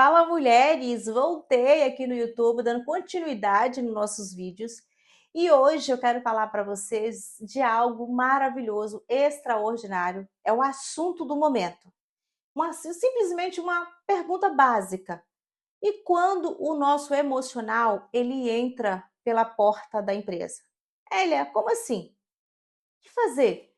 Fala mulheres, voltei aqui no YouTube dando continuidade nos nossos vídeos e hoje eu quero falar para vocês de algo maravilhoso, extraordinário, é o assunto do momento. Simplesmente uma pergunta básica. E quando o nosso emocional ele entra pela porta da empresa? Elia, como assim? O que fazer?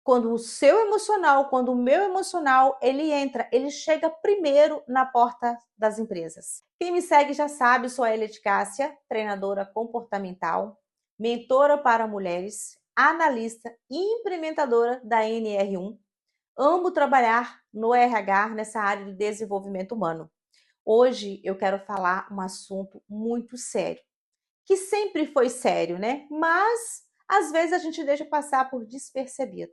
Quando o seu emocional, quando o meu emocional, ele entra, ele chega primeiro na porta das empresas. Quem me segue já sabe, sou a Elia de Cássia, treinadora comportamental, mentora para mulheres, analista e implementadora da NR1. Amo trabalhar no RH, nessa área de desenvolvimento humano. Hoje eu quero falar um assunto muito sério, que sempre foi sério, né? Mas às vezes a gente deixa passar por despercebido.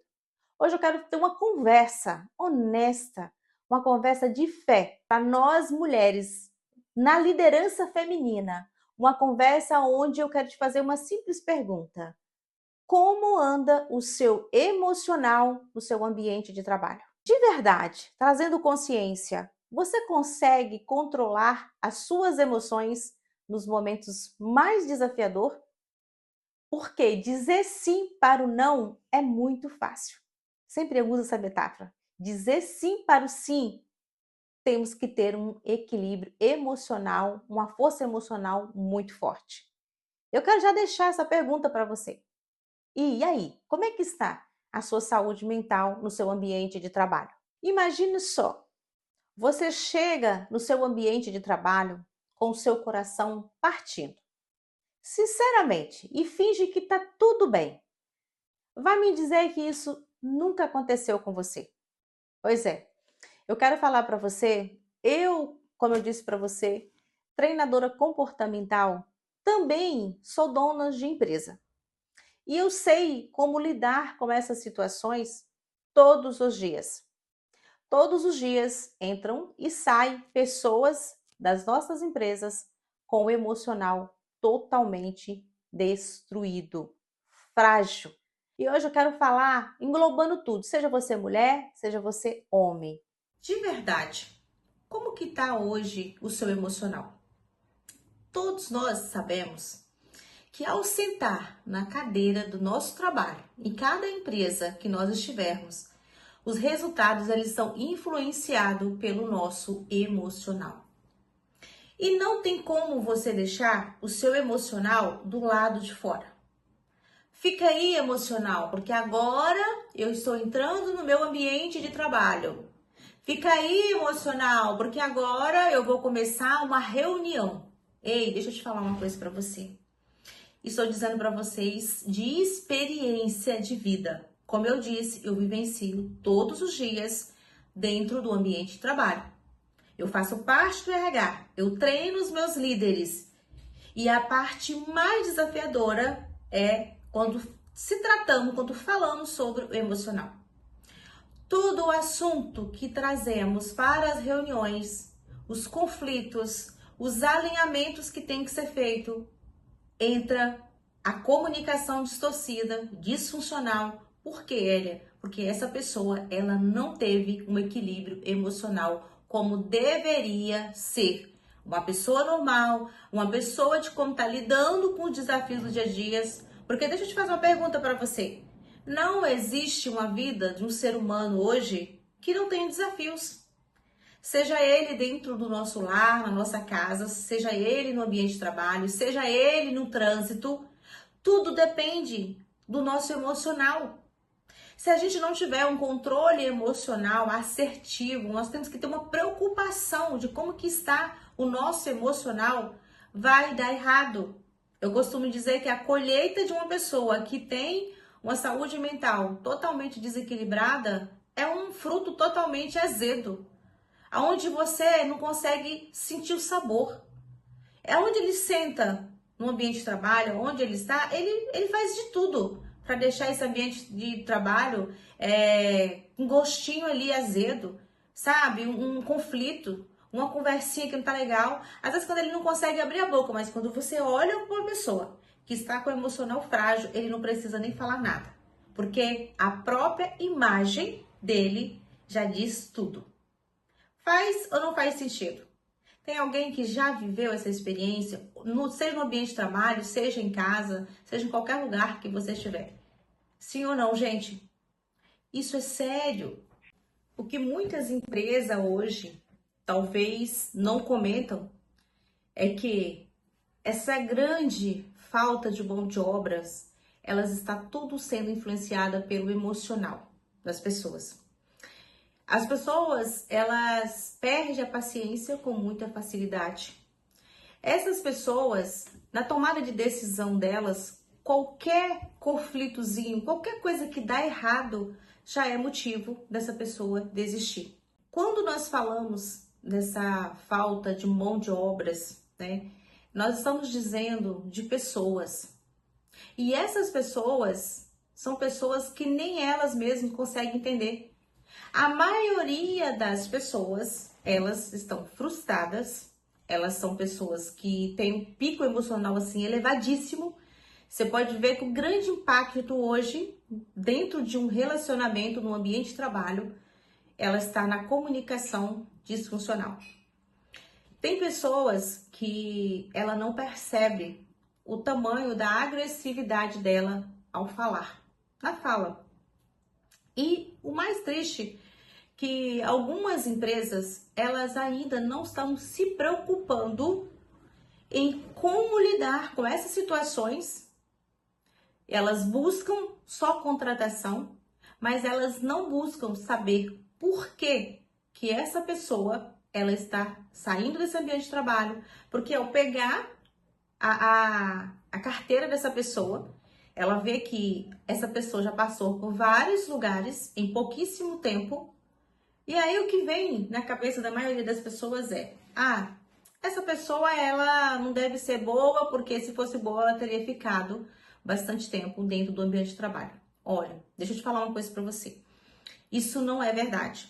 Hoje eu quero ter uma conversa honesta, uma conversa de fé para nós mulheres na liderança feminina. Uma conversa onde eu quero te fazer uma simples pergunta: como anda o seu emocional no seu ambiente de trabalho? De verdade, trazendo consciência, você consegue controlar as suas emoções nos momentos mais desafiadores? Porque dizer sim para o não é muito fácil. Sempre eu uso essa metáfora. Dizer sim para o sim, temos que ter um equilíbrio emocional, uma força emocional muito forte. Eu quero já deixar essa pergunta para você. E aí, como é que está a sua saúde mental no seu ambiente de trabalho? Imagine só, você chega no seu ambiente de trabalho com o seu coração partindo, sinceramente, e finge que está tudo bem. Vai me dizer que isso nunca aconteceu com você? Pois é, eu quero falar para você, como eu disse para você, treinadora comportamental, também sou dona de empresa. E eu sei como lidar com essas situações todos os dias. Todos os dias entram e saem pessoas das nossas empresas com o emocional totalmente destruído, frágil. E hoje eu quero falar englobando tudo, seja você mulher, seja você homem. De verdade, como que está hoje o seu emocional? Todos nós sabemos que ao sentar na cadeira do nosso trabalho, em cada empresa que nós estivermos, os resultados eles são influenciados pelo nosso emocional. E não tem como você deixar o seu emocional do lado de fora. Fica aí emocional, porque agora eu estou entrando no meu ambiente de trabalho. Fica aí emocional, porque agora eu vou começar uma reunião. Ei, deixa eu te falar uma coisa para você. Estou dizendo para vocês de experiência de vida. Como eu disse, eu vivencio todos os dias dentro do ambiente de trabalho. Eu faço parte do RH, eu treino os meus líderes. E a parte mais desafiadora é quando falamos sobre o emocional. Todo o assunto que trazemos para as reuniões, os conflitos, os alinhamentos que tem que ser feito, entra a comunicação distorcida, disfuncional. Por quê, Elia? Porque essa pessoa, ela não teve um equilíbrio emocional como deveria ser. Uma pessoa normal, uma pessoa de como está lidando com os desafios do dia a dia. Porque deixa eu te fazer uma pergunta para você. Não existe uma vida de um ser humano hoje que não tenha desafios. Seja ele dentro do nosso lar, na nossa casa, seja ele no ambiente de trabalho, seja ele no trânsito, tudo depende do nosso emocional. Se a gente não tiver um controle emocional assertivo, nós temos que ter uma preocupação de como que está o nosso emocional, vai dar errado. Eu costumo dizer que a colheita de uma pessoa que tem uma saúde mental totalmente desequilibrada é um fruto totalmente azedo, aonde você não consegue sentir o sabor. É onde ele senta no ambiente de trabalho, onde ele está, ele faz de tudo para deixar esse ambiente de trabalho um gostinho ali azedo, sabe? Um conflito, uma conversinha que não tá legal. Às vezes quando ele não consegue abrir a boca, mas quando você olha para uma pessoa que está com o emocional frágil, ele não precisa nem falar nada, porque a própria imagem dele já diz tudo. Faz ou não faz sentido? Tem alguém que já viveu essa experiência, seja no ambiente de trabalho, seja em casa, seja em qualquer lugar que você estiver? Sim ou não, gente? Isso é sério. O que muitas empresas hoje talvez não comentam é que essa grande falta de mão de obras, elas está tudo sendo influenciada pelo emocional das pessoas. As pessoas, elas perdem a paciência com muita facilidade. Essas pessoas, na tomada de decisão delas, qualquer conflitozinho, qualquer coisa que dá errado, já é motivo dessa pessoa desistir. Quando nós falamos dessa falta de mão de obras, né, nós estamos dizendo de pessoas. E essas pessoas são pessoas que nem elas mesmas conseguem entender. A maioria das pessoas, elas estão frustradas, elas são pessoas que têm um pico emocional assim elevadíssimo. Você pode ver que o grande impacto hoje, dentro de um relacionamento, no ambiente de trabalho, ela está na comunicação disfuncional. Tem pessoas que ela não percebe o tamanho da agressividade dela ao falar, na fala. E o mais triste que algumas empresas, elas ainda não estão se preocupando em como lidar com essas situações. Elas buscam só contratação, mas elas não buscam saber por que essa pessoa ela está saindo desse ambiente de trabalho, porque ao pegar a carteira dessa pessoa, ela vê que essa pessoa já passou por vários lugares em pouquíssimo tempo. E aí o que vem na cabeça da maioria das pessoas é: essa pessoa ela não deve ser boa, porque se fosse boa ela teria ficado bastante tempo dentro do ambiente de trabalho. Olha, deixa eu te falar uma coisa para você. Isso não é verdade.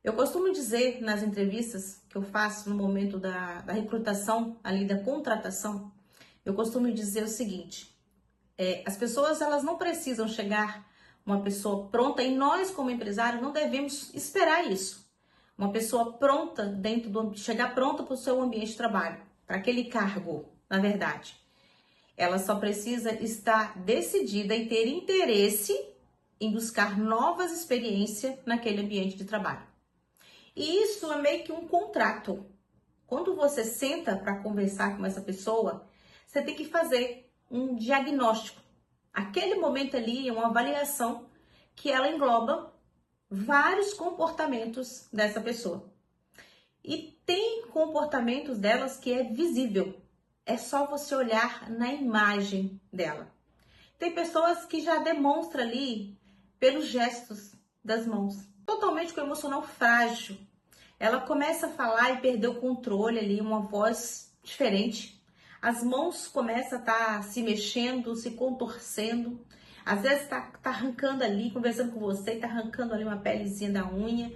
Eu costumo dizer nas entrevistas que eu faço no momento da recrutação, ali da contratação, eu costumo dizer o seguinte: as pessoas elas não precisam chegar uma pessoa pronta, e nós como empresários não devemos esperar isso. Uma pessoa pronta chegar pronta para o seu ambiente de trabalho, para aquele cargo, na verdade. Ela só precisa estar decidida e ter interesse em buscar novas experiências naquele ambiente de trabalho. E isso é meio que um contrato. Quando você senta para conversar com essa pessoa, você tem que fazer um diagnóstico. Aquele momento ali é uma avaliação que ela engloba vários comportamentos dessa pessoa. E tem comportamentos delas que é visível. É só você olhar na imagem dela. Tem pessoas que já demonstram ali pelos gestos das mãos, totalmente com o emocional frágil. Ela começa a falar e perder o controle ali, uma voz diferente. As mãos começam a estar se mexendo, se contorcendo. Às vezes tá arrancando ali, conversando com você, tá arrancando ali uma pelezinha da unha.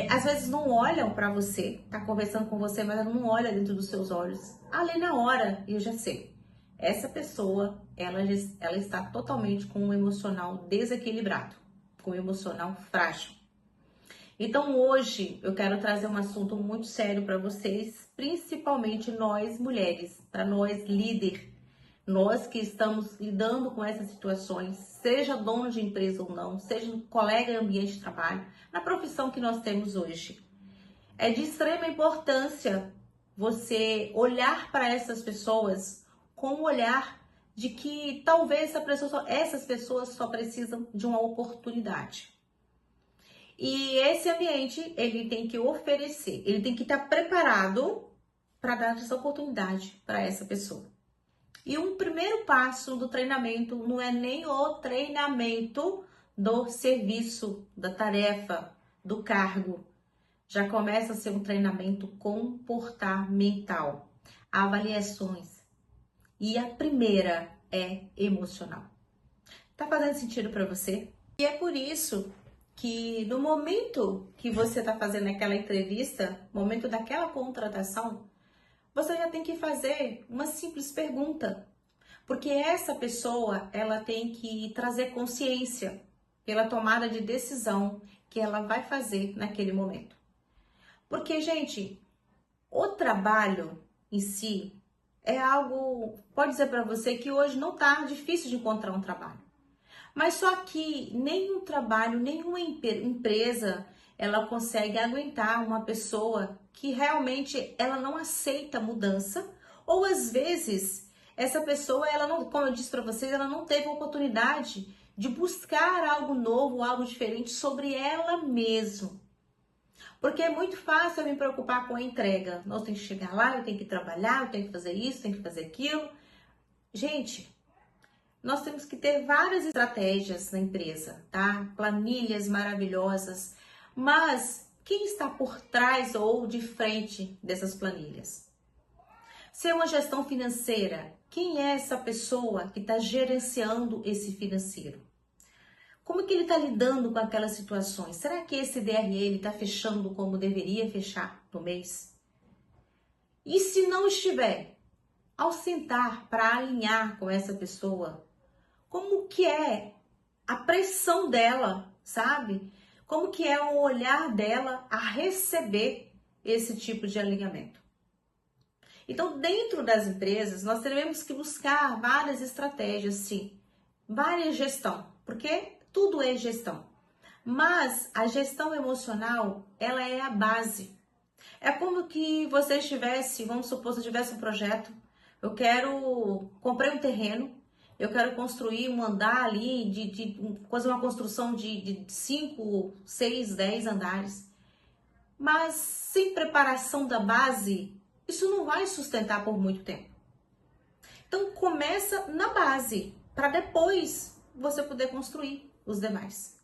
Às vezes não olham para você, tá conversando com você, mas ela não olha dentro dos seus olhos. Ali na hora, eu já sei. Essa pessoa, ela está totalmente com o emocional desequilibrado, com o emocional frágil. Então hoje eu quero trazer um assunto muito sério para vocês, principalmente nós mulheres, para nós líderes, nós que estamos lidando com essas situações, seja dono de empresa ou não, seja um colega em ambiente de trabalho, na profissão que nós temos hoje. É de extrema importância você olhar para essas pessoas com o olhar de que talvez essas pessoas só precisam de uma oportunidade. E esse ambiente, ele tem que oferecer, ele tem que estar preparado para dar essa oportunidade para essa pessoa. E um primeiro passo do treinamento não é nem o treinamento do serviço, da tarefa, do cargo. Já começa a ser um treinamento comportamental, avaliações. E a primeira é emocional. Tá fazendo sentido para você? E é por isso que no momento que você está fazendo aquela entrevista, momento daquela contratação, você já tem que fazer uma simples pergunta. Porque essa pessoa, ela tem que trazer consciência pela tomada de decisão que ela vai fazer naquele momento. Porque, gente, O trabalho em si é algo, pode dizer para você que hoje não tá difícil de encontrar um trabalho. Mas só que nenhum trabalho, nenhuma empresa, ela consegue aguentar uma pessoa que realmente ela não aceita mudança, ou às vezes essa pessoa, ela não, como eu disse para vocês, ela não teve a oportunidade de buscar algo novo, algo diferente sobre ela mesma. Porque é muito fácil eu me preocupar com a entrega. Nós temos que chegar lá, eu tenho que trabalhar, eu tenho que fazer isso, tenho que fazer aquilo. Gente, nós temos que ter várias estratégias na empresa, tá? Planilhas maravilhosas, mas quem está por trás ou de frente dessas planilhas? Se é uma gestão financeira, quem é essa pessoa que está gerenciando esse financeiro? Como é que ele está lidando com aquelas situações? Será que esse DRE está fechando como deveria fechar no mês? E se não estiver, ao sentar para alinhar com essa pessoa, como que é a pressão dela, sabe? Como que é o olhar dela a receber esse tipo de alinhamento? Então, dentro das empresas, nós teremos que buscar várias estratégias, sim, várias gestão, porque tudo é gestão. Mas a gestão emocional, ela é a base. É como que você estivesse, vamos supor, se tivesse um projeto, comprei um terreno, eu quero construir um andar ali, fazer uma construção de 5, 6, 10 andares. Mas sem preparação da base, isso não vai sustentar por muito tempo. Então começa na base, para depois você poder construir os demais.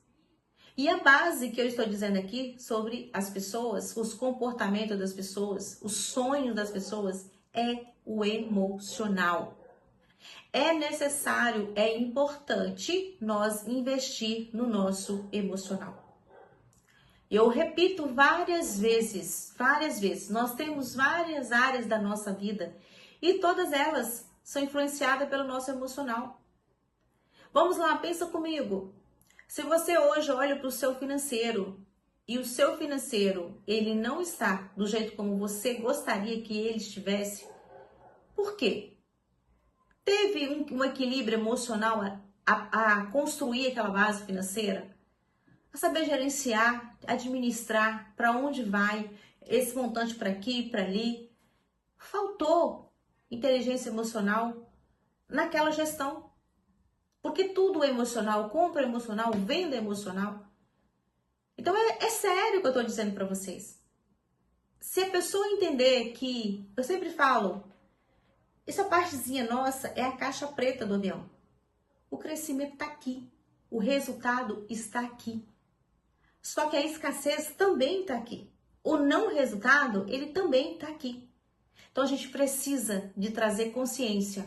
E a base que eu estou dizendo aqui sobre as pessoas, os comportamentos das pessoas, os sonhos das pessoas, é o emocional. É necessário, é importante nós investir no nosso emocional. Eu repito várias vezes, nós temos várias áreas da nossa vida e todas elas são influenciadas pelo nosso emocional. Vamos lá, pensa comigo. Se você hoje olha para o seu financeiro e o seu financeiro, ele não está do jeito como você gostaria que ele estivesse, por quê? Teve um equilíbrio emocional a construir aquela base financeira? A saber gerenciar, administrar, para onde vai, esse montante para aqui, para ali. Faltou inteligência emocional naquela gestão. Porque tudo é emocional, compra emocional, venda emocional. Então é sério o que eu estou dizendo para vocês. Se a pessoa entender que, eu sempre falo, essa partezinha nossa é a caixa preta do avião. O crescimento está aqui, o resultado está aqui. Só que a escassez também está aqui. O não resultado, ele também está aqui. Então a gente precisa de trazer consciência.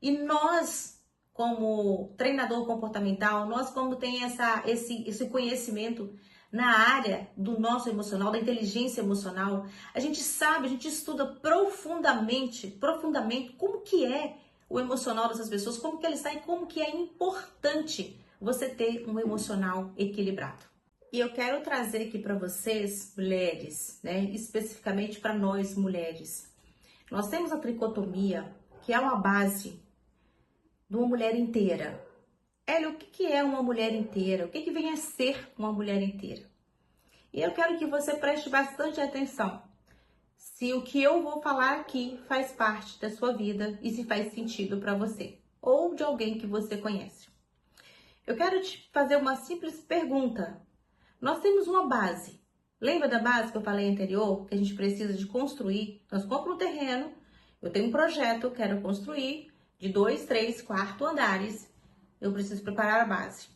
E nós, como treinador comportamental, nós como tem esse conhecimento na área do nosso emocional, da inteligência emocional, a gente sabe, a gente estuda profundamente como que é o emocional dessas pessoas, como que ele está e como que é importante você ter um emocional equilibrado. E eu quero trazer aqui para vocês, mulheres, né, especificamente para nós mulheres. Nós temos a tricotomia, que é uma base de uma mulher inteira. Hélio, o que é uma mulher inteira? O que vem a ser uma mulher inteira? E eu quero que você preste bastante atenção. Se o que eu vou falar aqui faz parte da sua vida e se faz sentido para você ou de alguém que você conhece. Eu quero te fazer uma simples pergunta. Nós temos uma base. Lembra da base que eu falei anterior? Que a gente precisa de construir. Nós compramos um terreno, eu tenho um projeto, quero construir de 2, 3, 4 andares. Eu preciso preparar a base.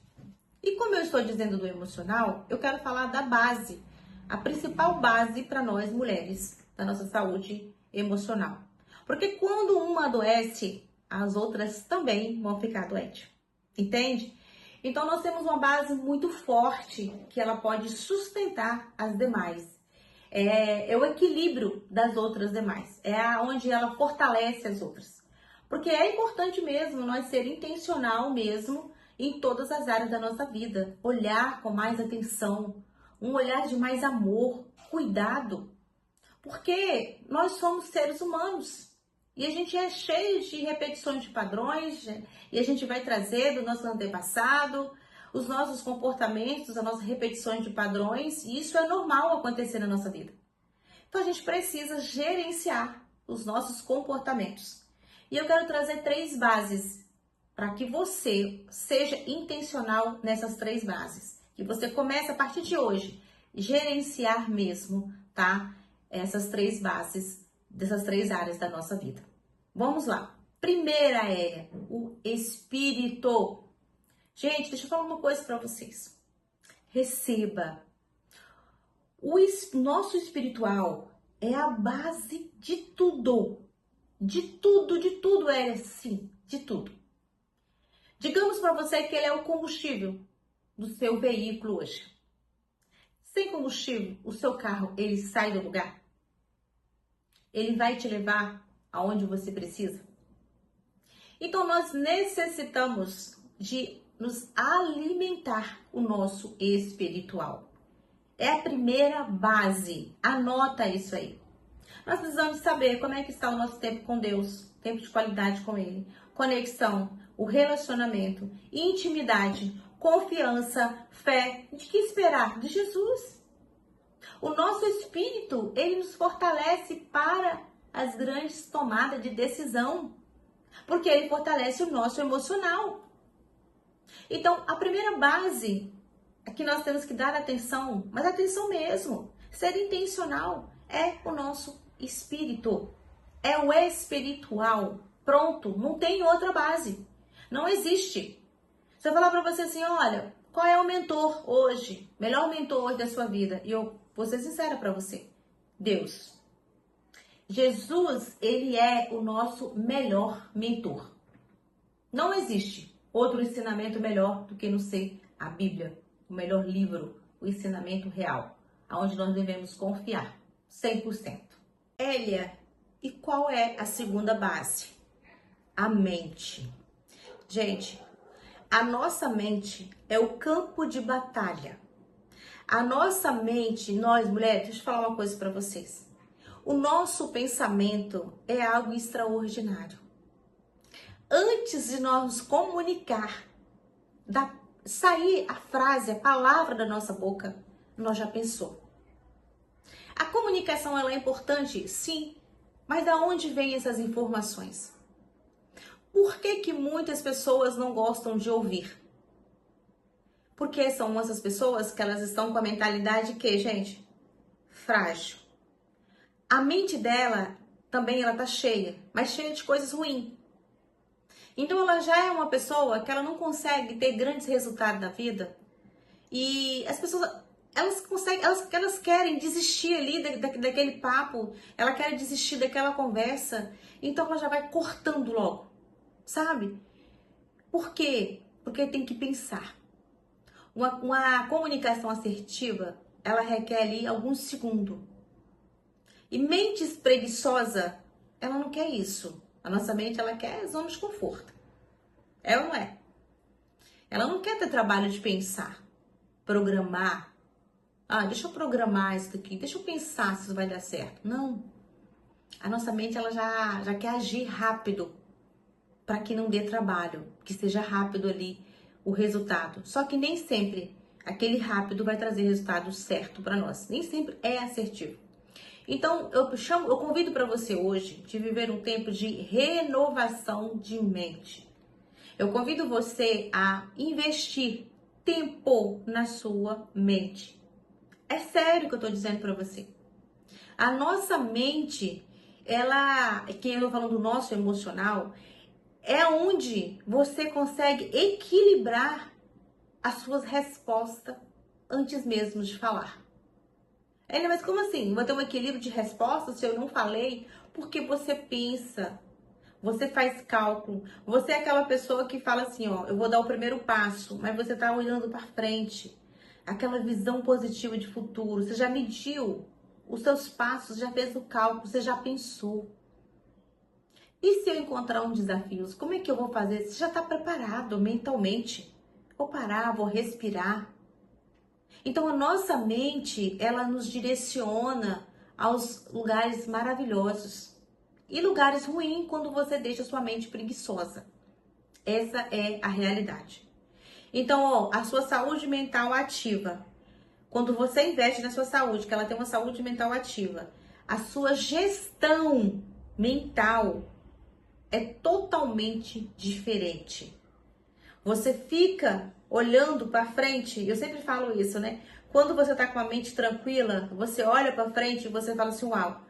E como eu estou dizendo do emocional, eu quero falar da base. A principal base para nós mulheres, da nossa saúde emocional. Porque quando uma adoece, as outras também vão ficar doentes. Entende? Então, nós temos uma base muito forte que ela pode sustentar as demais. É o equilíbrio das outras demais. É onde ela fortalece as outras. Porque é importante mesmo nós ser intencional mesmo em todas as áreas da nossa vida. Olhar com mais atenção, um olhar de mais amor, cuidado. Porque nós somos seres humanos e a gente é cheio de repetições de padrões e a gente vai trazer do nosso antepassado os nossos comportamentos, as nossas repetições de padrões, e isso é normal acontecer na nossa vida. Então a gente precisa gerenciar os nossos comportamentos. E eu quero trazer 3 bases para que você seja intencional nessas 3 bases. Que você comece a partir de hoje gerenciar mesmo, tá? Essas 3 bases dessas 3 áreas da nossa vida. Vamos lá. Primeira é o espírito. Gente, deixa eu falar uma coisa para vocês. Receba. O nosso espiritual é a base de tudo. De tudo é assim, de tudo. Digamos para você que ele é o combustível do seu veículo hoje. Sem combustível, o seu carro, ele sai do lugar? Ele vai te levar aonde você precisa? Então, nós necessitamos de nos alimentar o nosso espiritual. É a primeira base. Anota isso aí. Nós precisamos saber como é que está o nosso tempo com Deus, tempo de qualidade com Ele, conexão, o relacionamento, intimidade, confiança, fé. De que esperar? De Jesus. O nosso espírito, ele nos fortalece para as grandes tomadas de decisão, porque ele fortalece o nosso emocional. Então, a primeira base é que nós temos que dar atenção, mas atenção mesmo, ser intencional, é o nosso espírito, é o espiritual. Pronto, não tem outra base, não existe. Se eu falar para você assim, olha, qual é o mentor hoje, melhor mentor hoje da sua vida? E eu vou ser sincera para você, Deus. Jesus, ele é o nosso melhor mentor. Não existe outro ensinamento melhor do que não ser a Bíblia, o melhor livro, o ensinamento real, aonde nós devemos confiar, 100%. Elia, e qual é a segunda base? A mente. Gente, a nossa mente é o campo de batalha. A nossa mente, nós mulheres, deixa eu falar uma coisa para vocês. O nosso pensamento é algo extraordinário. Antes de nós nos comunicar, sair a frase, a palavra da nossa boca, nós já pensou. A comunicação, ela é importante? Sim. Mas de onde vêm essas informações? Por que muitas pessoas não gostam de ouvir? Porque são essas pessoas que elas estão com a mentalidade que, gente, frágil. A mente dela também ela tá cheia, mas cheia de coisas ruins. Então ela já é uma pessoa que ela não consegue ter grandes resultados na vida. E as pessoas, elas querem desistir ali daquele papo, ela quer desistir daquela conversa, então ela já vai cortando logo, sabe? Por quê? Porque tem que pensar. Uma comunicação assertiva, ela requer ali alguns segundos. E mente preguiçosa, ela não quer isso. A nossa mente, ela quer zona de conforto. É ou não é? Ela não quer ter trabalho de pensar, programar. Ah, deixa eu programar isso aqui, deixa eu pensar se isso vai dar certo. Não. A nossa mente, ela já quer agir rápido para que não dê trabalho, que seja rápido ali o resultado. Só que nem sempre aquele rápido vai trazer resultado certo para nós. Nem sempre é assertivo. Então, eu convido para você hoje de viver um tempo de renovação de mente. Eu convido você a investir tempo na sua mente. É sério que eu tô dizendo para você. A nossa mente, que eu tô falando do nosso emocional, é onde você consegue equilibrar as suas respostas antes mesmo de falar. Mas como assim? Vou ter um equilíbrio de resposta se eu não falei? Porque você pensa, você faz cálculo, você é aquela pessoa que fala assim, ó, eu vou dar o primeiro passo, mas você tá olhando para frente. Aquela visão positiva de futuro, você já mediu os seus passos, já fez o cálculo, você já pensou. E se eu encontrar um desafio, como é que eu vou fazer? Você já está preparado mentalmente. Vou parar, vou respirar. Então a nossa mente, ela nos direciona aos lugares maravilhosos e lugares ruins quando você deixa sua mente preguiçosa. Essa é a realidade. Então, ó, a sua saúde mental ativa. Quando você investe na sua saúde, que ela tem uma saúde mental ativa, a sua gestão mental é totalmente diferente. Você fica olhando para frente, eu sempre falo isso, né? Quando você tá com a mente tranquila, você olha para frente e você fala assim, uau,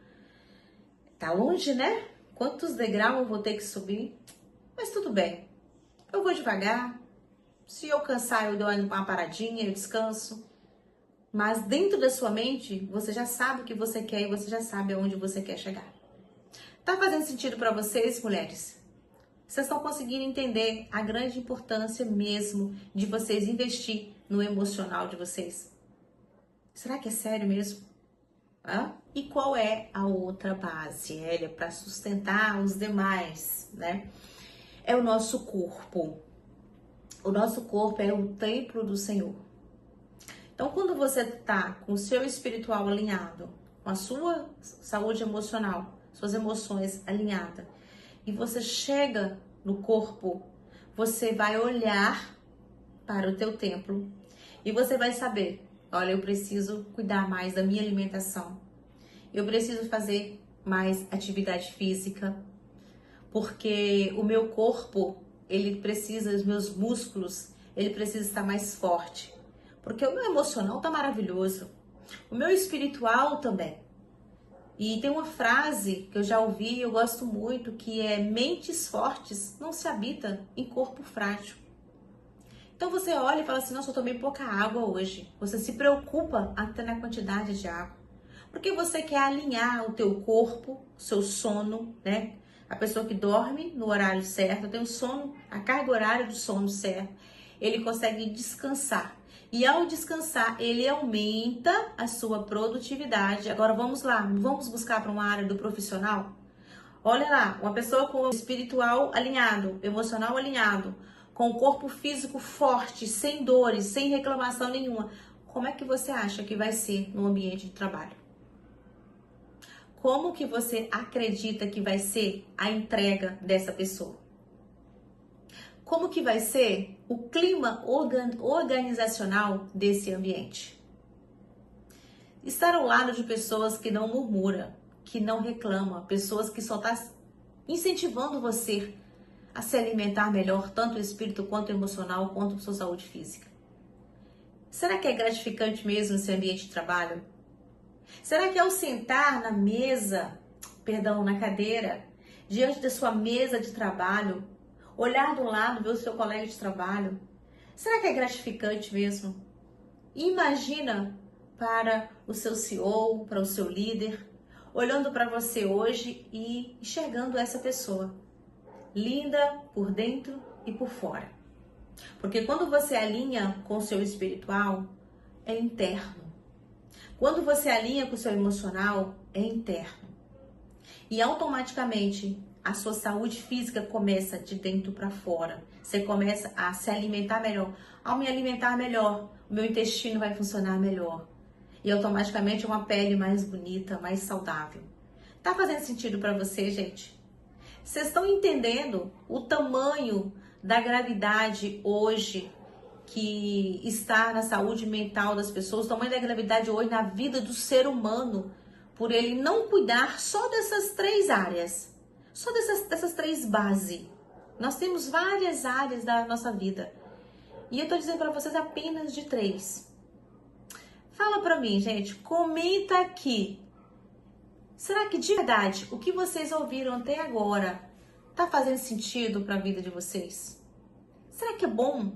tá longe, né? Quantos degraus eu vou ter que subir? Mas tudo bem, eu vou devagar. Se eu cansar, eu dou uma paradinha, eu descanso. Mas dentro da sua mente, você já sabe o que você quer e você já sabe aonde você quer chegar. Tá fazendo sentido para vocês, mulheres? Vocês estão conseguindo entender a grande importância mesmo de vocês investir no emocional de vocês? Será que é sério mesmo? Hã? E qual é a outra base, Hélia, para sustentar os demais, né? É o nosso corpo. O nosso corpo é o templo do Senhor. Então, quando você está com o seu espiritual alinhado, com a sua saúde emocional, suas emoções alinhadas, e você chega no corpo, você vai olhar para o teu templo e você vai saber, olha, eu preciso cuidar mais da minha alimentação, eu preciso fazer mais atividade física, porque o meu corpo, ele precisa, os meus músculos, ele precisa estar mais forte, porque o meu emocional tá maravilhoso, o meu espiritual também. E tem uma frase que eu já ouvi e eu gosto muito, que é: mentes fortes não se habita em corpo frágil. Então você olha e fala assim, nossa, eu tomei pouca água hoje. Você se preocupa até na quantidade de água. Porque você quer alinhar o teu corpo, o seu sono, né? A pessoa que dorme no horário certo, tem o sono, a carga horária do sono certo, ele consegue descansar. E ao descansar, ele aumenta a sua produtividade. Agora vamos lá, vamos buscar para uma área do profissional? Olha lá, uma pessoa com o espiritual alinhado, emocional alinhado, com o corpo físico forte, sem dores, sem reclamação nenhuma. Como é que você acha que vai ser no ambiente de trabalho? Como que você acredita que vai ser a entrega dessa pessoa? Como que vai ser o clima organizacional desse ambiente? Estar ao lado de pessoas que não murmuram, que não reclamam, pessoas que só estão incentivando você a se alimentar melhor, tanto o espírito quanto o emocional, quanto a sua saúde física. Será que é gratificante mesmo esse ambiente de trabalho? Será que ao sentar na mesa, na cadeira, diante da sua mesa de trabalho, olhar do lado, ver o seu colega de trabalho, será que é gratificante mesmo? Imagina para o seu CEO, para o seu líder, olhando para você hoje e enxergando essa pessoa, linda por dentro e por fora. Porque quando você alinha com o seu espiritual, é interno. Quando você alinha com o seu emocional, é interno. E automaticamente a sua saúde física começa de dentro para fora. Você começa a se alimentar melhor. Ao me alimentar melhor, o meu intestino vai funcionar melhor. E automaticamente uma pele mais bonita, mais saudável. Tá fazendo sentido para você, gente? Vocês estão entendendo o tamanho da gravidade hoje que está na saúde mental das pessoas, o tamanho da gravidade hoje na vida do ser humano, por ele não cuidar só dessas três áreas, só dessas três bases. Nós temos várias áreas da nossa vida e eu tô dizendo para vocês apenas de três. Fala para mim, gente, comenta aqui. Será que de verdade o que vocês ouviram até agora tá fazendo sentido para a vida de vocês? Será que é bom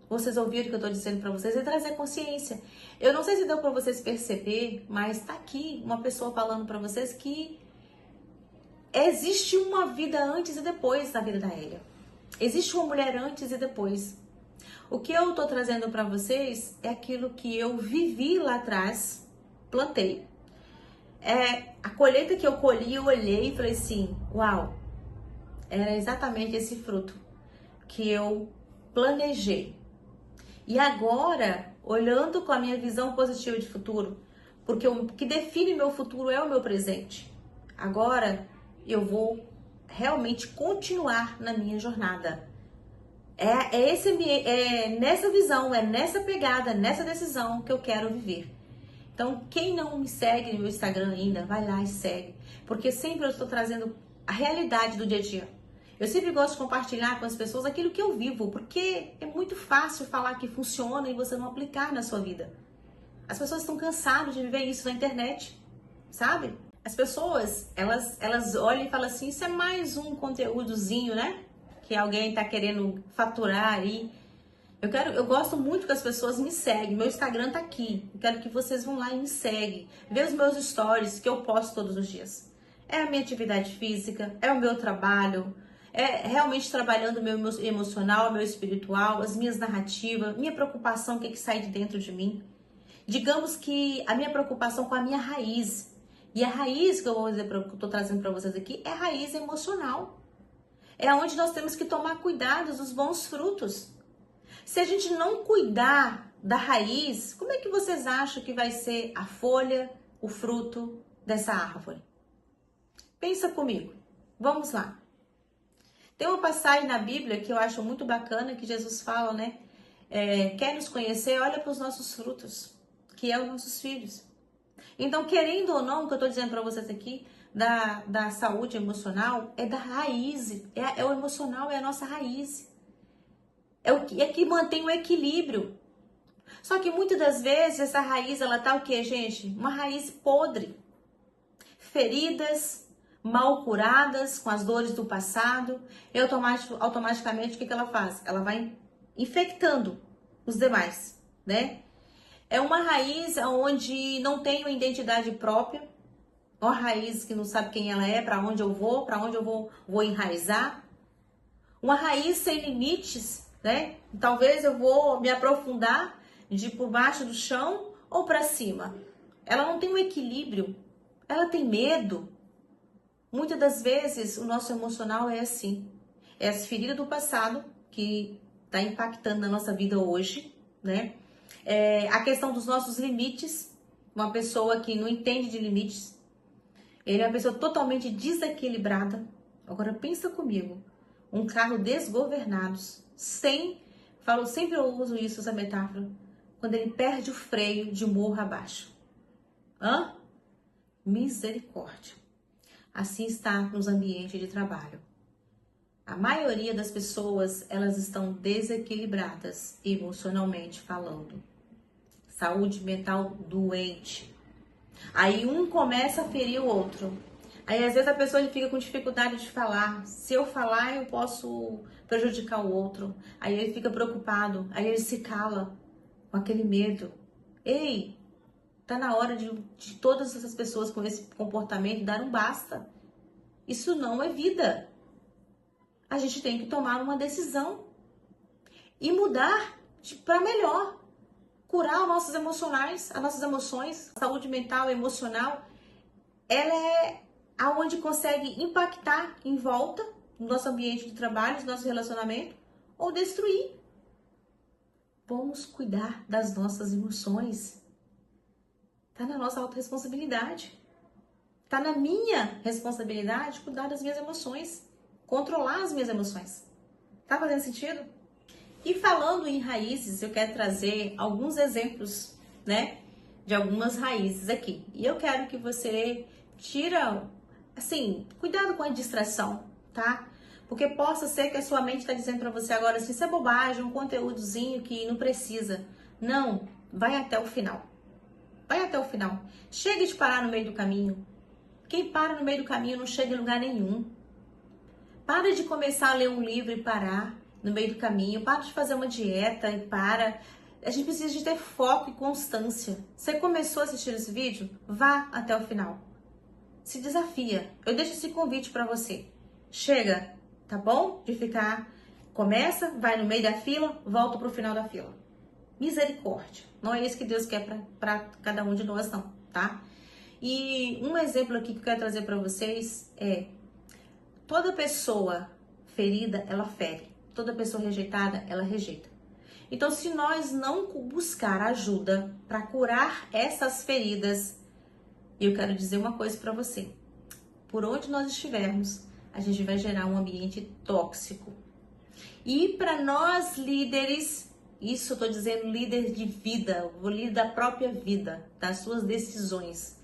vocês ouviram o que eu tô dizendo para vocês e trazer consciência? Eu não sei se deu para vocês perceber, mas tá aqui uma pessoa falando para vocês que existe uma vida antes e depois da vida da Hélia. Existe uma mulher antes e depois. O que eu tô trazendo para vocês é aquilo que eu vivi lá atrás, plantei. A colheita que eu colhi, eu olhei e falei assim, uau, era exatamente esse fruto que eu planejei. E agora, olhando com a minha visão positiva de futuro, porque o que define meu futuro é o meu presente. Agora eu vou realmente continuar na minha jornada. É nessa visão, é nessa pegada, nessa decisão que eu quero viver. Então, quem não me segue no meu Instagram ainda, vai lá e segue. Porque sempre eu estou trazendo a realidade do dia a dia. Eu sempre gosto de compartilhar com as pessoas aquilo que eu vivo, porque é muito fácil falar que funciona e você não aplicar na sua vida. As pessoas estão cansadas de viver isso na internet, sabe? As pessoas, elas olham e falam assim, isso é mais um conteúdozinho, né? Que alguém tá querendo faturar aí. Eu gosto muito que as pessoas me seguem. Meu Instagram tá aqui. Eu quero que vocês vão lá e me seguem. Vê os meus stories que eu posto todos os dias. É a minha atividade física, é o meu trabalho, é realmente trabalhando o meu emocional, o meu espiritual, as minhas narrativas, minha preocupação, o que sai de dentro de mim. Digamos que a minha preocupação com a minha raiz. E a raiz que eu estou trazendo para vocês aqui é a raiz emocional. É onde nós temos que tomar cuidado dos bons frutos. Se a gente não cuidar da raiz, como é que vocês acham que vai ser a folha, o fruto dessa árvore? Pensa comigo. Vamos lá. Tem uma passagem na Bíblia que eu acho muito bacana, que Jesus fala, né? Quer nos conhecer? Olha para os nossos frutos, que é os nossos filhos. Então, querendo ou não, o que eu estou dizendo para vocês aqui, da saúde emocional, é da raiz, é o emocional, é a nossa raiz. É que mantém o equilíbrio. Só que muitas das vezes essa raiz, ela tá o quê, gente? Uma raiz podre. Feridas, mal curadas, com as dores do passado. E automaticamente o que ela faz? Ela vai infectando os demais, né? É uma raiz onde não tem uma identidade própria. Uma raiz que não sabe quem ela é, para onde eu vou enraizar. Uma raiz sem limites, né? Talvez eu vou me aprofundar de por baixo do chão ou para cima. Ela não tem um equilíbrio, ela tem medo. Muitas das vezes o nosso emocional é assim. É as feridas do passado que está impactando na nossa vida hoje, né? A questão dos nossos limites. Uma pessoa que não entende de limites, ele é uma pessoa totalmente desequilibrada. Agora pensa comigo, um carro desgovernado, sempre eu uso isso, essa metáfora, quando ele perde o freio de morro abaixo. Misericórdia. Assim está nos ambientes de trabalho. A maioria das pessoas, elas estão desequilibradas emocionalmente falando. Saúde mental doente. Aí um começa a ferir o outro. Aí às vezes a pessoa fica com dificuldade de falar. Se eu falar, eu posso prejudicar o outro. Aí ele fica preocupado. Aí ele se cala com aquele medo. Ei, tá na hora de todas essas pessoas com esse comportamento dar um basta. Isso não é vida. A gente tem que tomar uma decisão e mudar para melhor. Curar os nossos emocionais, as nossas emoções, saúde mental e emocional, ela é aonde consegue impactar em volta no nosso ambiente de trabalho, no nosso relacionamento, ou destruir. Vamos cuidar das nossas emoções. Tá na nossa autorresponsabilidade. Tá na minha responsabilidade cuidar das minhas emoções, controlar as minhas emoções. Tá fazendo sentido? E falando em raízes, eu quero trazer alguns exemplos, né, de algumas raízes aqui. E eu quero que você cuidado com a distração, tá? Porque possa ser que a sua mente está dizendo para você agora assim, isso é bobagem, um conteúdozinho que não precisa. Não, vai até o final. Vai até o final. Chega de parar no meio do caminho. Quem para no meio do caminho não chega em lugar nenhum. Para de começar a ler um livro e parar no meio do caminho. Para de fazer uma dieta e para. A gente precisa de ter foco e constância. Você começou a assistir esse vídeo? Vá até o final. Se desafia. Eu deixo esse convite para você. Chega, tá bom? De ficar. Começa, vai no meio da fila, volta pro final da fila. Misericórdia. Não é isso que Deus quer para cada um de nós, não, tá? E um exemplo aqui que eu quero trazer para vocês é: toda pessoa ferida, ela fere. Toda pessoa rejeitada, ela rejeita. Então, se nós não buscar ajuda para curar essas feridas, eu quero dizer uma coisa para você. Por onde nós estivermos, a gente vai gerar um ambiente tóxico. E para nós líderes, isso eu estou dizendo líder de vida, o líder da própria vida, das suas decisões.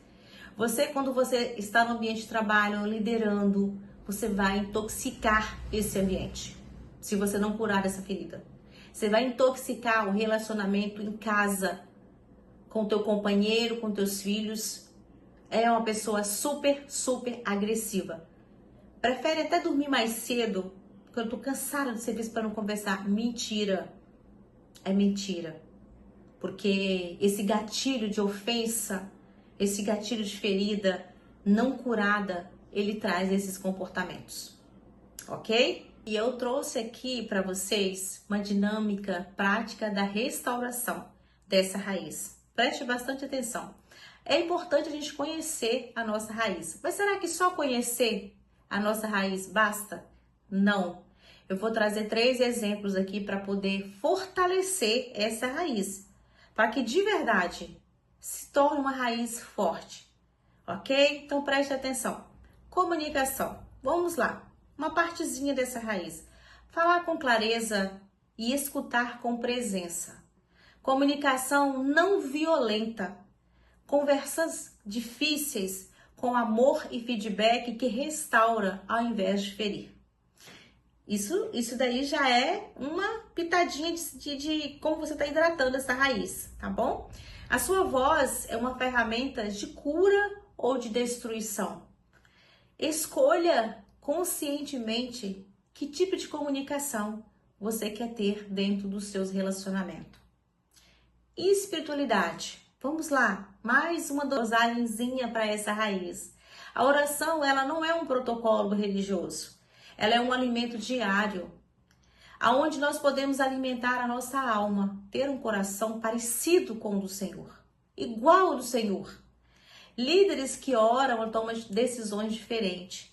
Você, quando você está no ambiente de trabalho, liderando, você vai intoxicar esse ambiente, se você não curar essa ferida. Você vai intoxicar o relacionamento em casa, com teu companheiro, com teus filhos. É uma pessoa super agressiva. Prefere até dormir mais cedo, porque eu tô cansada do serviço para não conversar. Mentira. É mentira. Porque esse gatilho de ofensa, esse gatilho de ferida não curada, ele traz esses comportamentos. Ok? E eu trouxe aqui para vocês uma dinâmica prática da restauração dessa raiz. Preste bastante atenção. É importante a gente conhecer a nossa raiz. Mas será que só conhecer a nossa raiz basta? Não. Eu vou trazer 3 exemplos aqui para poder fortalecer essa raiz, para que de verdade se torne uma raiz forte. Ok? Então preste atenção. Comunicação. Vamos lá. Uma partezinha dessa raiz. Falar com clareza e escutar com presença. Comunicação não violenta. Conversas difíceis com amor e feedback que restaura ao invés de ferir. Isso daí já é uma pitadinha de como você está hidratando essa raiz, tá bom? A sua voz é uma ferramenta de cura ou de destruição. Escolha conscientemente que tipo de comunicação você quer ter dentro dos seus relacionamentos. Espiritualidade. Vamos lá, mais uma dosagenzinha para essa raiz. A oração, ela não é um protocolo religioso. Ela é um alimento diário, aonde nós podemos alimentar a nossa alma, ter um coração parecido com o do Senhor, igual ao do Senhor. Líderes que oram tomam decisões diferentes.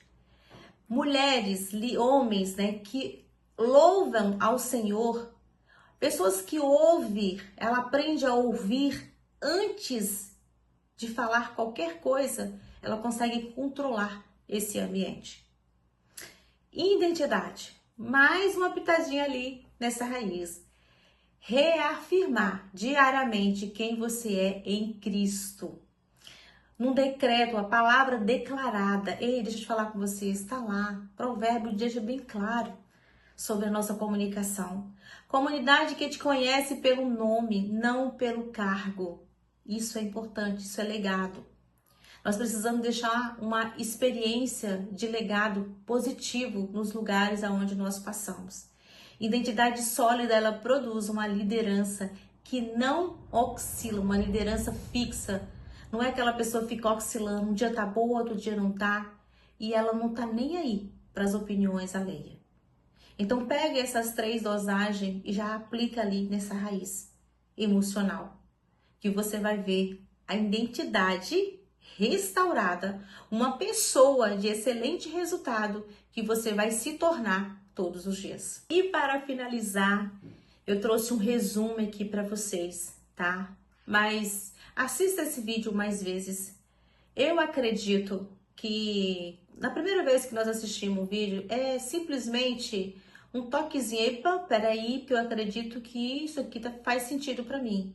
Mulheres, homens, né, que louvam ao Senhor. Pessoas que ouvem, ela aprende a ouvir antes de falar qualquer coisa, ela consegue controlar esse ambiente. Identidade, mais uma pitadinha ali nessa raiz. Reafirmar diariamente quem você é em Cristo. Num decreto, a palavra declarada. Ei, deixa eu te falar com você, está lá. Provérbio deixa bem claro sobre a nossa comunicação. Comunidade que te conhece pelo nome, não pelo cargo. Isso é importante, isso é legado. Nós precisamos deixar uma experiência de legado positivo nos lugares aonde nós passamos. Identidade sólida, ela produz uma liderança que não oscila, uma liderança fixa. Não é aquela pessoa que fica oscilando, um dia tá boa, outro dia não tá, e ela não tá nem aí para as opiniões alheias. Então pega essas 3 dosagens e já aplica ali nessa raiz emocional, que você vai ver a identidade restaurada, uma pessoa de excelente resultado que você vai se tornar todos os dias. E para finalizar, eu trouxe um resumo aqui para vocês, tá? Mas assista esse vídeo mais vezes. Eu acredito que na primeira vez que nós assistimos o vídeo, é simplesmente um toquezinho aí, peraí, que eu acredito que isso aqui faz sentido para mim.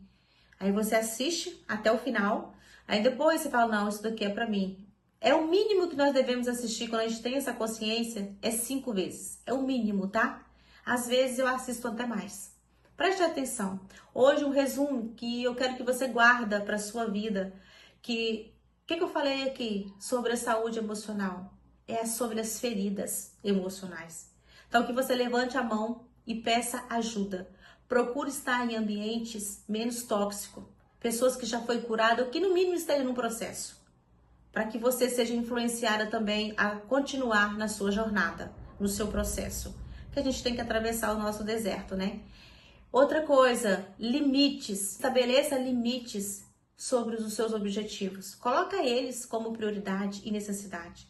Aí você assiste até o final, aí depois você fala, não, isso daqui é para mim. É o mínimo que nós devemos assistir quando a gente tem essa consciência, é 5 vezes. É o mínimo, tá? Às vezes eu assisto até mais. Preste atenção. Hoje um resumo que eu quero que você guarda para sua vida, que eu falei aqui sobre a saúde emocional? É sobre as feridas emocionais. Então que você levante a mão e peça ajuda. Procure estar em ambientes menos tóxicos, pessoas que já foi curada ou que no mínimo estejam no processo, para que você seja influenciada também a continuar na sua jornada, no seu processo, que a gente tem que atravessar o nosso deserto, né? Outra coisa, limites. Estabeleça limites sobre os seus objetivos. Coloca eles como prioridade e necessidade.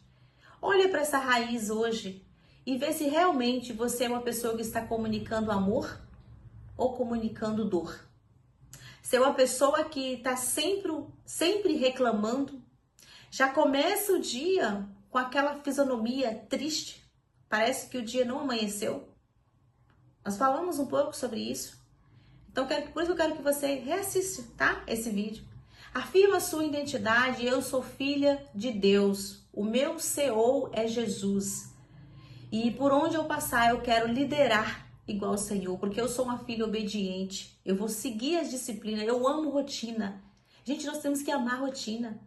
Olha para essa raiz hoje e vê se realmente você é uma pessoa que está comunicando amor ou comunicando dor? Ser uma pessoa que está sempre reclamando, já começa o dia com aquela fisionomia triste, parece que o dia não amanheceu. Nós falamos um pouco sobre isso. Então, por isso eu quero que você reassista, tá? Esse vídeo. Afirma a sua identidade, eu sou filha de Deus. O meu CEO é Jesus. E por onde eu passar, eu quero liderar igual o Senhor, porque eu sou uma filha obediente. Eu vou seguir as disciplinas, eu amo rotina. Gente, nós temos que amar rotina.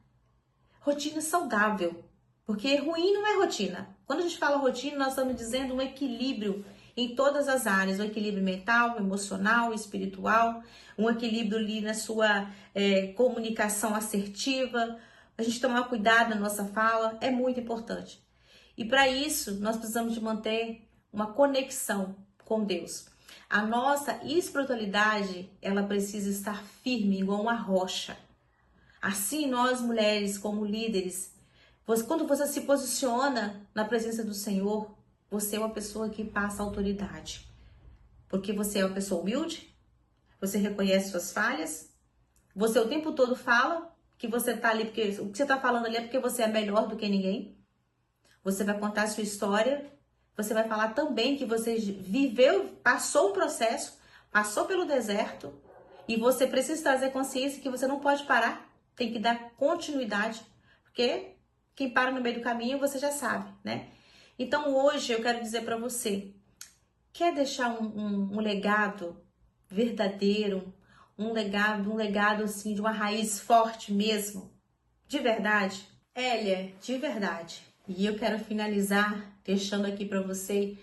Rotina saudável, porque ruim não é rotina. Quando a gente fala rotina, nós estamos dizendo um equilíbrio em todas as áreas, um equilíbrio mental, emocional, espiritual, um equilíbrio ali na sua comunicação assertiva, a gente tomar cuidado na nossa fala, é muito importante. E para isso, nós precisamos de manter uma conexão com Deus. A nossa espiritualidade, ela precisa estar firme, igual uma rocha. Assim, nós mulheres, como líderes, quando você se posiciona na presença do Senhor, você é uma pessoa que passa autoridade. Porque você é uma pessoa humilde, você reconhece suas falhas, você o tempo todo fala que você tá ali, porque o que você tá falando ali é porque você é melhor do que ninguém. Você vai contar a sua história, você vai falar também que você viveu, passou o processo, passou pelo deserto, e você precisa trazer consciência que você não pode parar, tem que dar continuidade, porque quem para no meio do caminho você já sabe, né? Então hoje eu quero dizer para você, quer deixar um legado verdadeiro, um legado assim de uma raiz forte mesmo, de verdade? Hélia, de verdade. E eu quero finalizar deixando aqui para você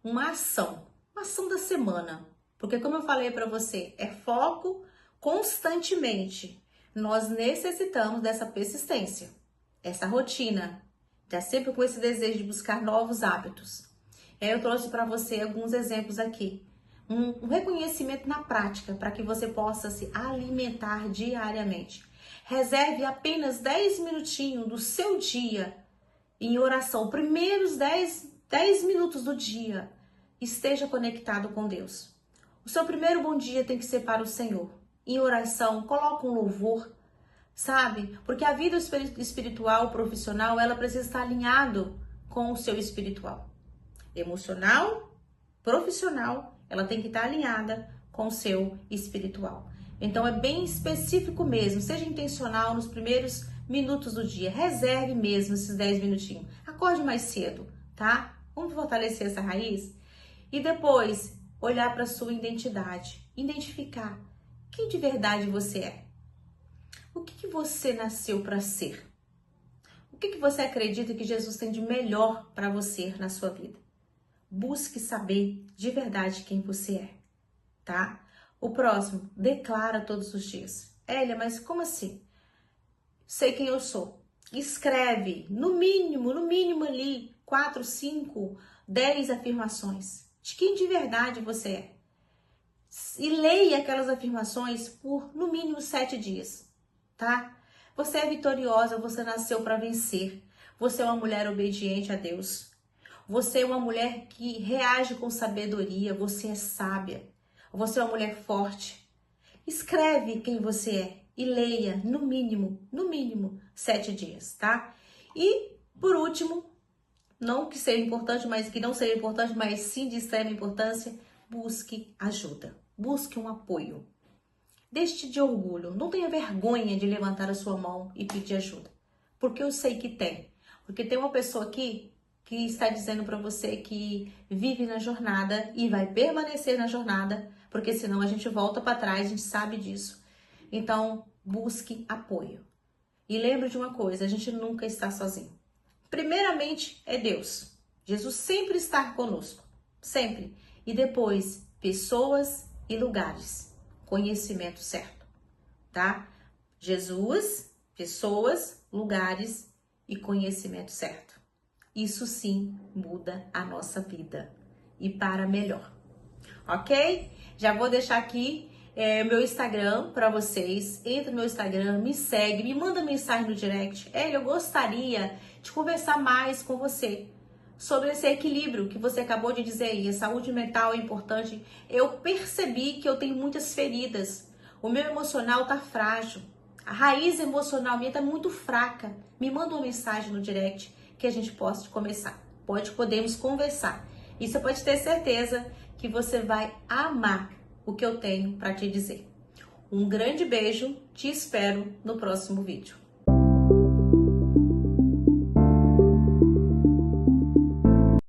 uma ação da semana, porque como eu falei para você, é foco constantemente. Nós necessitamos dessa persistência, essa rotina, tá sempre com esse desejo de buscar novos hábitos. Eu trouxe para você alguns exemplos aqui. Um reconhecimento na prática para que você possa se alimentar diariamente. Reserve apenas 10 minutinhos do seu dia em oração. Primeiros 10 minutos do dia, esteja conectado com Deus. O seu primeiro bom dia tem que ser para o Senhor. Em oração, coloca um louvor, sabe? Porque a vida espiritual, profissional, ela precisa estar alinhado com o seu espiritual. Emocional, profissional, ela tem que estar alinhada com o seu espiritual. Então é bem específico mesmo, seja intencional nos primeiros minutos do dia, reserve mesmo esses 10 minutinhos. Acorde mais cedo, tá? Vamos fortalecer essa raiz? E depois, olhar para a sua identidade, identificar quem de verdade você é. O que você nasceu para ser? O que você acredita que Jesus tem de melhor para você na sua vida? Busque saber de verdade quem você é, tá? O próximo, declara todos os dias. Hélia, mas como assim? Sei quem eu sou. Escreve, no mínimo ali, 4, 5, 10 afirmações de quem de verdade você é. E leia aquelas afirmações por, no mínimo, 7 dias, tá? Você é vitoriosa, você nasceu para vencer. Você é uma mulher obediente a Deus. Você é uma mulher que reage com sabedoria, você é sábia. Você é uma mulher forte. Escreve quem você é e leia no mínimo 7 dias, tá? E por último, não que seja importante, mas que não seja importante, mas sim de extrema importância, busque ajuda, busque um apoio. Deixe de orgulho, não tenha vergonha de levantar a sua mão e pedir ajuda, porque eu sei que tem. Porque tem uma pessoa aqui que está dizendo para você que vive na jornada e vai permanecer na jornada, porque senão a gente volta para trás, a gente sabe disso. Então, busque apoio. E lembre de uma coisa, a gente nunca está sozinho. Primeiramente é Deus. Jesus sempre está conosco, sempre. E depois, pessoas e lugares. Conhecimento certo, tá? Jesus, pessoas, lugares e conhecimento certo. Isso sim muda a nossa vida e para melhor, ok? Já vou deixar aqui meu Instagram para vocês. Entra no meu Instagram, me segue, me manda mensagem no direct. Eu gostaria de conversar mais com você. sobre esse equilíbrio que você acabou de dizer aí. A saúde mental é importante. Eu percebi que eu tenho muitas feridas. O meu emocional tá frágil. A raiz emocional minha tá muito fraca. Me manda uma mensagem no direct que a gente possa começar. Podemos conversar. E você pode ter certeza que você vai amar o que eu tenho para te dizer. Um grande beijo, te espero no próximo vídeo.